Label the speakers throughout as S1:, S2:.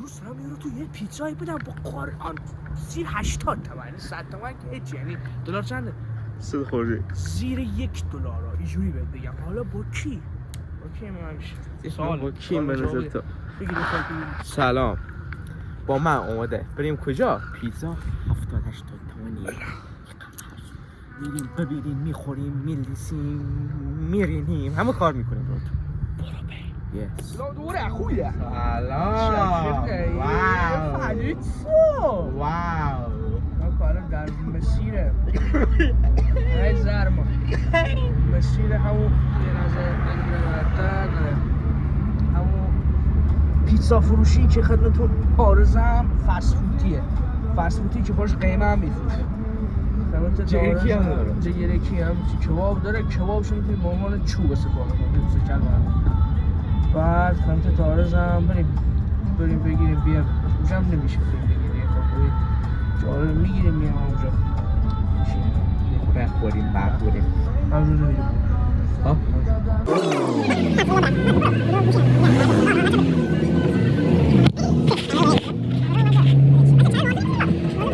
S1: روز دارم این رو تو یه پیتزایی بدم با قرآن زیر 80 تومن 100 تومن که هیچ، یعنی دلار چنده؟
S2: 100 خورده
S1: زیر $1 اینجوری بهت بگم. حالا با کی
S2: با کی به نظر تو؟
S1: بگیر
S2: سلام، با من اومده بریم کجا؟ پیتزا 70-80 تومنیه. میریم ببینیم، میخوریم، میلیسیم، میرینیم، همه کار میکنیم. برو بریم. یس
S1: سلام دوره خویه.
S2: سلام. واو.
S1: فعلیتو.
S2: واو.
S1: من کارم در مسیره. ای زرما. مسیر همون یه نظر همون پیتزا فروشی که خدمتتون آرزم فسفودی که باش قیمه هم میفروشه.
S2: جگرکی هم داره.
S1: جگرکی هم کباب داره. کبابش میتونی به عنوان چوب استفاده کنی. بعد خدمت آرزم بریم بگیریم بیام. اونجا هم نمیشه بگیریم. جالب میگیریم میام اونجا.
S2: بخوریم.
S1: همونجا میریم.
S2: ها؟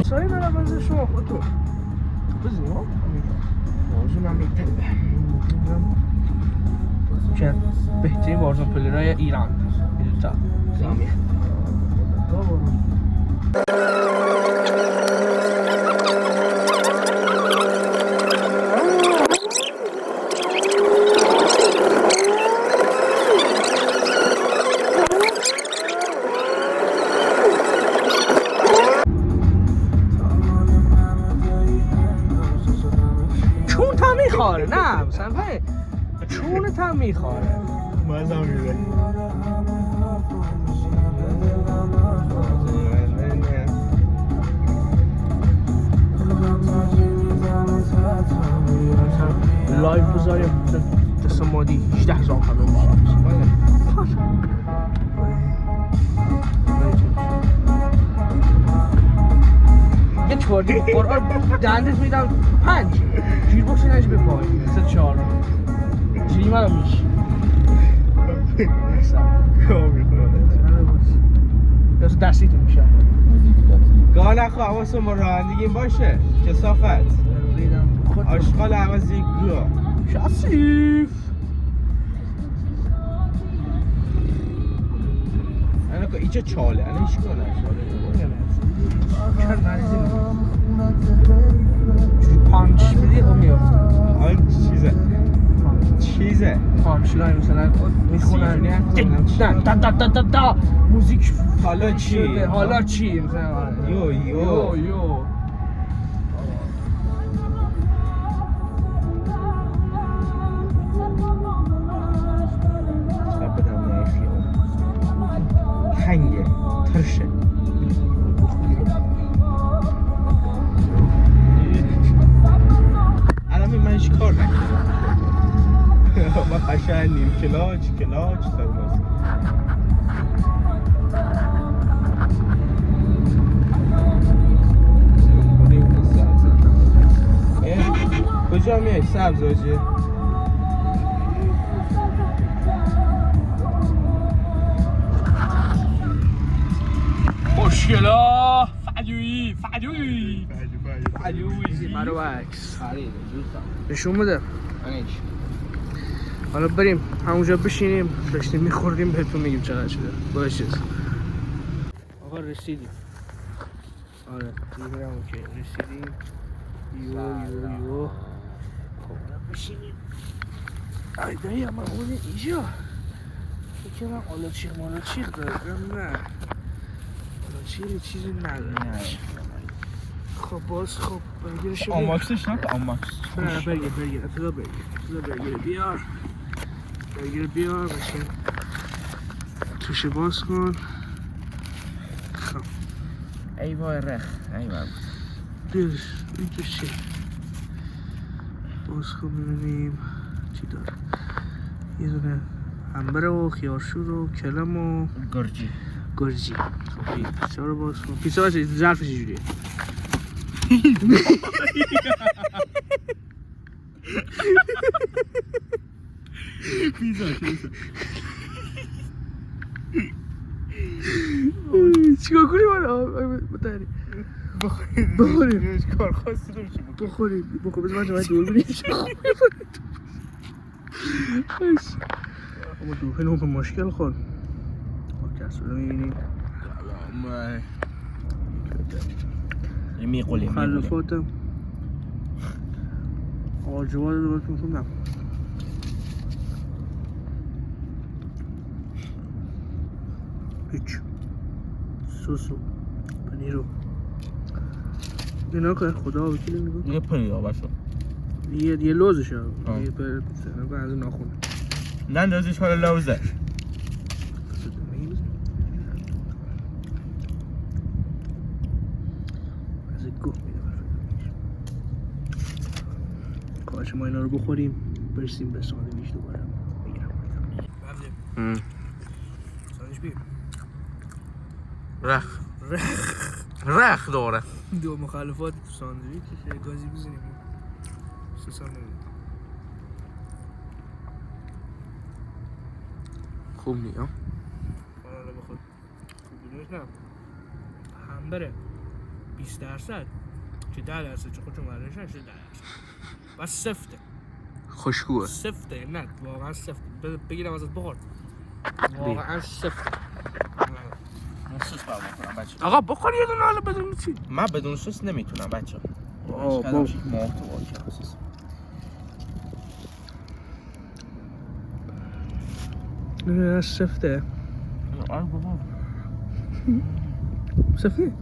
S1: سایی برم از شما خودتو بزنیم ها؟ بازون هم میتونه که بهترین بازون پلیرهای ایران میدونتا زمین میخواره. نه مثلا چونت هم میخواره.
S2: مزه میره.
S1: لایف بذاریم دست مادی 18 همه یه چوردی قرآن دندت میدم 5 گیر بکسی نش به پای 4 جیری منو میش دست دستی تو میشه
S2: گاه نخوا حواسم با رانندگی باشه. کثافت آشغال عوضی گوه
S1: شاسیف
S2: انا که ایچه چاله انا ایش کنه
S1: پانچ میدی خب میافته.
S2: آن چیزه
S1: پانچ لای مثلا میخونن دا موزیک
S2: حالا چی
S1: مثلا یو
S2: تنگه ترشه الان من هیچ کار نکنم. من قشنگ نیم کلاچ ترمز کجا میای سبز آجی؟
S1: خوشگلا فجویی
S2: مرو عکس
S1: نشون بده. حالا بریم همونجا بشینیم داشتیم میخوردیم بهتون میگیم چقدر شده. باشه آقا رسیدیم. آره دیگه هم اوکی رسیدیم. یو خب بشینیم. ایدایی هم اونه اینجا فکر من آلاچیق دارم. نه آلاچیق چیزی ندارم. خب باز خب برگرشو
S2: آماکسش نکن. آماکس
S1: نه برگیر ابتدا بیار بشین توش باز کن. خب
S2: ای وای رخ ای بابا
S1: دیرش این توش چی باز کن ببینیم چی داره. یه دونه همبر و خیارشور و کلم و گرجی. خب پیتزا رو باز کن. پیتزا ظرفش چجوریه؟
S2: پیزا
S1: چیکار کنیم الان بتری بخوریم
S2: هیچ کار خاصی نمیشه
S1: بخوریم بذار من جمعه دور بریم اما دوربین هم مشکل خورد کس رو میبینیم
S2: میقولیم
S1: مخلفاتم آجوال رو براتون خوندم هیچ سوسو پنیرو اینا که خدا وکیل نگاه
S2: یه پنیر باشو
S1: یه لوزش ها یه پر نگاه از ناخونه
S2: نه لوزش حالا لوزه
S1: از گوه میده کاش ما اینا رو بخوریم برسیم به ساندویچ دوباره بگیرم ساندویچ بیم
S2: رخ داره
S1: دو مخلفات تو ساندویچ که گازی بزنیم سوسم نمید
S2: خوب نیم
S1: حالا بخود خوب بدونش نه همبره 20% چه 10% چه خودشون ورنش نشه 10% بس سفته
S2: خوشگوه
S1: سفته نه واقعا سفته بگیرم ازت بخور واقعا سفته
S2: سوس باید بکنم بچه
S1: آقا بخور یه دونه حالا بدون چی
S2: من بدون سوس نمیتونم بچه
S1: ماه تو
S2: سوس
S1: نه سفته
S2: آره بابا
S1: سفته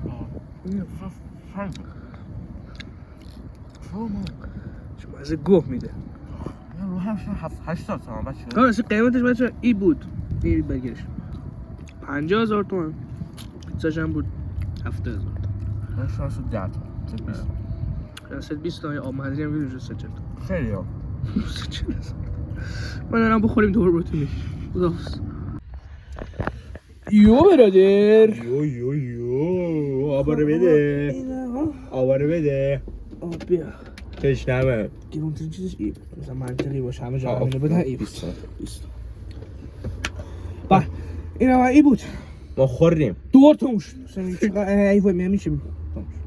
S1: شما از گوه میده
S2: رو همشون 80 تومن بچه
S1: آره اصلا قیمتش بچه ای بود این برگرش 50,000 تومن پیتزاش هم بود 70,000
S2: من شانس 10 تومن
S1: شانس 20 تومن آب مهدی هم بیدونش 3
S2: خیلی هم
S1: من دارم بخوریم دور براتونی خداحافظ یو برادر
S2: یو آبا رو بده آبا رو بده
S1: آب بیا
S2: تشنمه
S1: گیرونترین چیزش ای بود مثلا منطقی باشه همه جا همینو بدن ای بود 20 با این هم ای بود
S2: ما خوردیم
S1: دور تموش ای وای میشه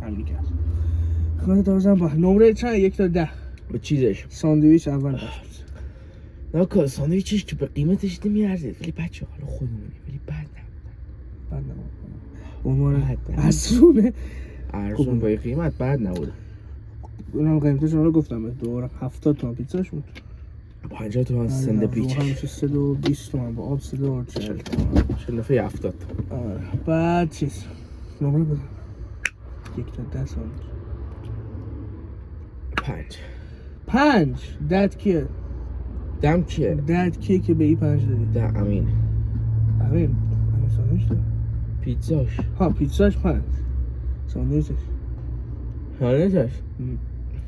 S1: همین کرد خواهد دوازم با نمره چند 1 تا 10
S2: به چیزش
S1: ساندویچ اول باشه
S2: ناکا ساندویچش که به قیمتش نمیارزه ولی بچه حالا خودمونی ولی بد
S1: بعد نبود عنوان ارزونه
S2: ارزون با قیمت بد نبود
S1: اونم قیمتش رو گفتم دور 70 تومن پیتزاش بود
S2: 50 تومن ساندویچ
S1: همیشه 320 تومن با آب 340
S2: شلفه 70
S1: آره بعد چیز نمره بده 1 تا 10 ساندویچ 5 داد کیه
S2: دم کیه؟
S1: داد کیه که به ای 5 دادی
S2: ده امین
S1: ساندویچ داد
S2: پیتزاش
S1: ها پیتزاش 5 ساندویچش
S2: ساندویچش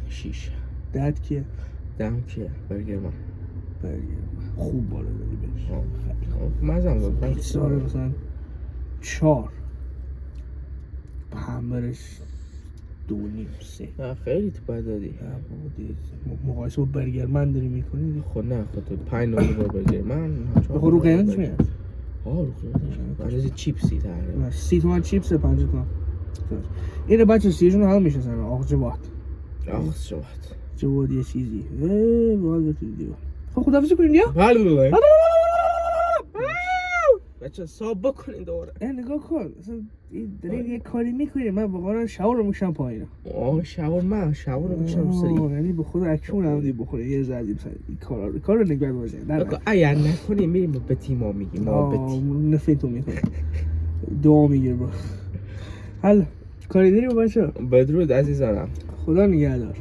S2: 6
S1: داد کیه
S2: دم کیه؟ برگر من
S1: خوب بالا دادی بهش
S2: مزم داد
S1: پیتزا رو مثلا 4 همبرش 2.5 3
S2: نه خیلی تو بد دادی
S1: مقایسه با برگر من داری میکنی
S2: خود نه خود 5 نمره با برگر من
S1: رو قیمتش میاد
S2: رو قیمتش اندازه چیپسی تقریبا
S1: 30 تومن چیپس 50 تومن اینه بچه سیشون هم میشه سن آقا جواد جواد یه چیزی باید تو دیوار خب خداحافظی کنیم یا؟
S2: بله بچه صاحب بکنین دوره
S1: نگاه کن اصلا دارین یه کاری میکنیم من واقعا شاور رو میشم پایین
S2: شاور رو میشم سری
S1: یعنی به خود اکشون هم دی بخوره یه زدیم سر این کار رو نگاه بازه
S2: اگر نکنیم میریم به تیما میگیم
S1: نفین تو میکنه دعا میگیر برو حالا کاری داریم بچه
S2: بدرود عزیزانم
S1: خدا نگهدار